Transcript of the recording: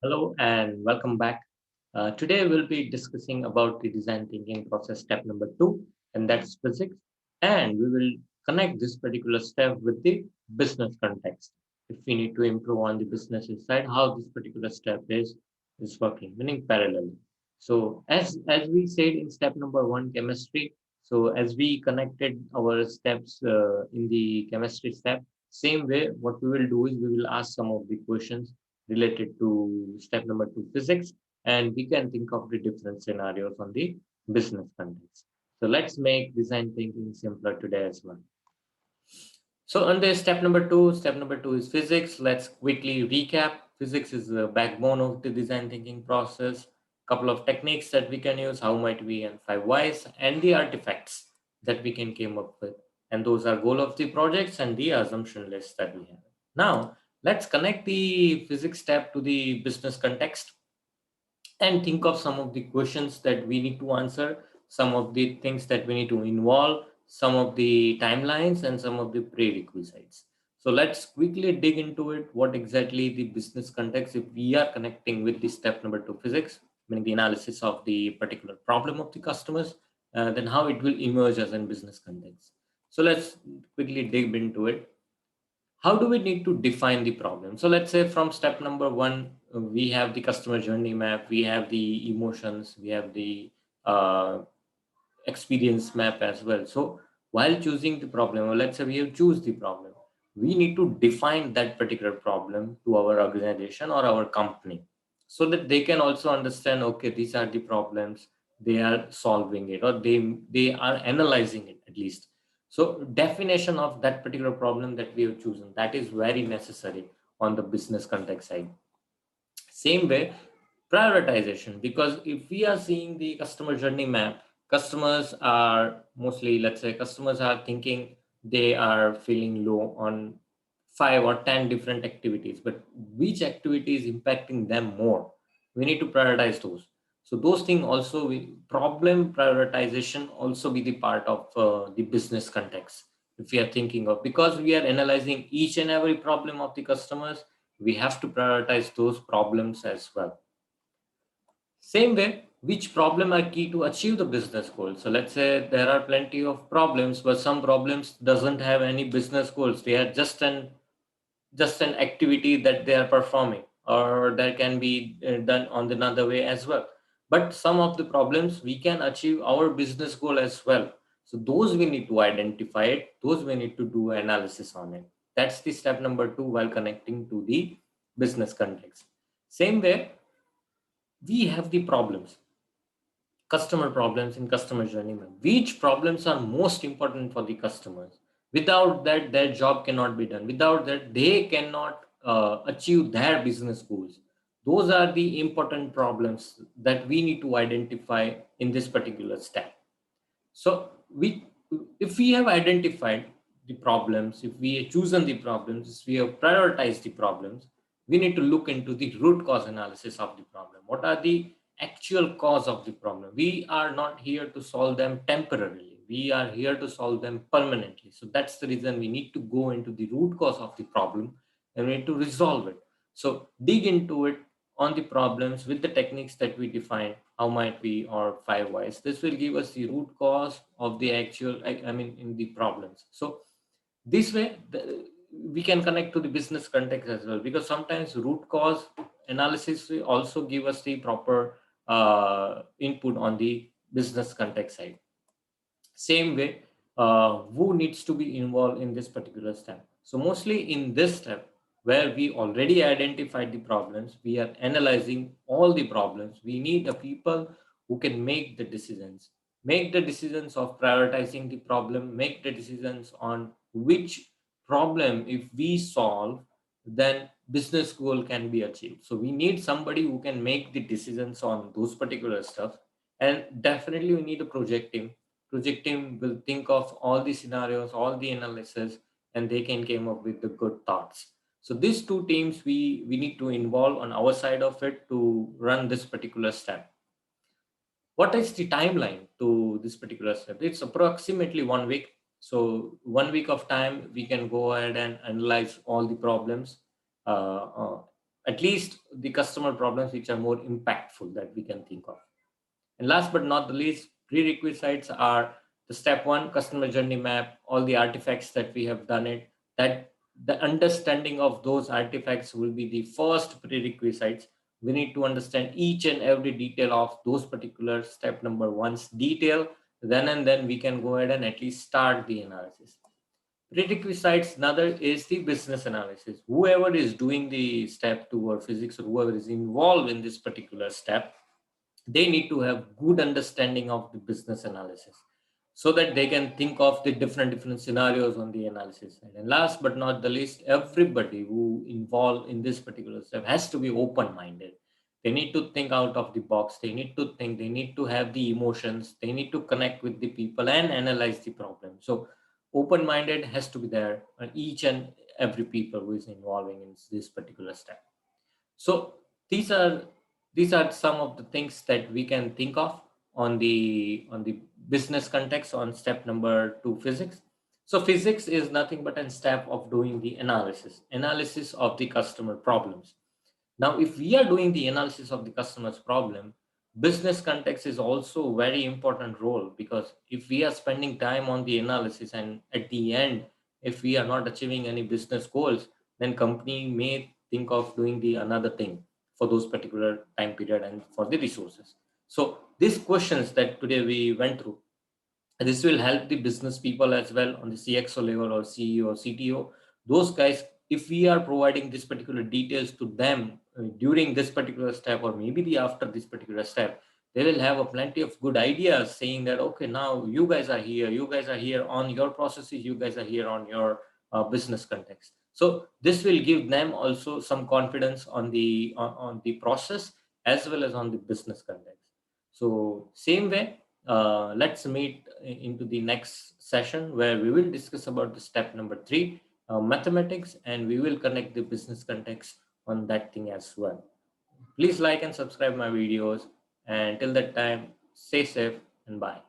Hello and welcome back. Today we'll be discussing about the design thinking process step number two, and that's physics. And we will connect this particular step with the business context. If we need to improve on the business side, how this particular step is working, meaning parallelly. So as we said in step number one, chemistry. So as we connected our steps in the chemistry step, same way, what we will do is we will ask some of the questions related to step number two, physics, and we can think of the different scenarios on the business context. So let's make design thinking simpler today as well. So under step number two is physics. Let's quickly recap. Physics is the backbone of the design thinking process. Couple of techniques that we can use, how might we, and five whys, and the artifacts that we can came up with. And those are goal of the projects and the assumption list that we have. Now, let's connect the physics step to the business context and think of some of the questions that we need to answer, some of the things that we need to involve, some of the timelines, and some of the prerequisites. So let's quickly dig into it. What exactly the business context, if we are connecting with the step number two, physics, meaning the analysis of the particular problem of the customers, then how it will emerge as in business context. So let's quickly dig into it. How do we need to define the problem? So let's say from step number one, we have the customer journey map, we have the emotions, we have the uh, experience map as well. So while choosing the problem, or let's say we have choose the problem, we need to define that particular problem to our organization or our company so that they can also understand, okay, these are the problems, they are solving it, or they are analyzing it at least. So definition of that particular problem that we have chosen, that is very necessary on the business context side. Same way, prioritization, because if we are seeing the customer journey map, customers are mostly, let's say, customers are thinking they are feeling low on 5 or 10 different activities, but which activity is impacting them more? We need to prioritize those. So those things also, problem prioritization also be the part of the business context. If we are thinking of, because we are analyzing each and every problem of the customers, we have to prioritize those problems as well. Same way, which problem are key to achieve the business goals? So let's say there are plenty of problems, but some problems doesn't have any business goals. They are just an activity that they are performing, or that can be done on another way as well. But some of the problems we can achieve our business goal as well. So those we need to identify it, those we need to do analysis on it. That's the step number two while connecting to the business context. Same way, we have the problems, customer problems in customer journey map. Which problems are most important for the customers? Without that, their job cannot be done. Without that, they cannot achieve their business goals. Those are the important problems that we need to identify in this particular step. So if we have identified the problems, if we have chosen the problems, if we have prioritized the problems, we need to look into the root cause analysis of the problem. What are the actual cause of the problem? We are not here to solve them temporarily. We are here to solve them permanently. So that's the reason we need to go into the root cause of the problem and we need to resolve it. So dig into it on the problems with the techniques that we define, how might we, or five whys. This will give us the root cause of the actual, I mean, in the problems. So this way, we can connect to the business context as well, because sometimes root cause analysis will also give us the proper input on the business context side. Same way, who needs to be involved in this particular step? So mostly in this step, where we already identified the problems, we are analyzing all the problems. We need the people who can make the decisions of prioritizing the problem, make the decisions on which problem, if we solve, then business goal can be achieved. So we need somebody who can make the decisions on those particular stuff. And definitely we need a project team will think of all the scenarios, all the analysis, and they can come up with the good thoughts. So these two teams we need to involve on our side of it to run this particular step. What is the timeline to this particular step? It's approximately 1 week. So 1 week of time, we can go ahead and analyze all the problems. At least the customer problems which are more impactful that we can think of. And last but not the least, prerequisites are the step one customer journey map, all the artifacts that we have done it, that the understanding of those artifacts will be the first prerequisites. We need to understand each and every detail of those particular step number one's detail. Then and then we can go ahead and at least start the analysis. Prerequisites, another is the business analysis. Whoever is doing the step two or physics or whoever is involved in this particular step, they need to have good understanding of the business analysis so that they can think of the different scenarios on the analysis side. And last but not the least, everybody who involved in this particular step has to be open minded. They need to think out of the box, they need to think, they need to have the emotions, they need to connect with the people and analyze the problem. So open minded has to be there on each and every people who is involving in this particular step. So these are these are some of the things that we can think of on the business context on step number two, physics. So physics is nothing but a step of doing the analysis of the customer problems. Now, if we are doing the analysis of the customer's problem, business context is also a very important role, because if we are spending time on the analysis and at the end, if we are not achieving any business goals, then company may think of doing the another thing for those particular time period and for the resources. So these questions that today we went through, this will help the business people as well on the CXO level or CEO or CTO. Those guys, if we are providing this particular details to them during this particular step or maybe the after this particular step, they will have a plenty of good ideas saying that, okay, now you guys are here on your processes, you guys are here on your business context. So this will give them also some confidence on the process as well as on the business context. So same way, let's meet into the next session where we will discuss about the step number three, mathematics, and we will connect the business context on that thing as well. Please like and subscribe my videos, and till that time, stay safe and bye.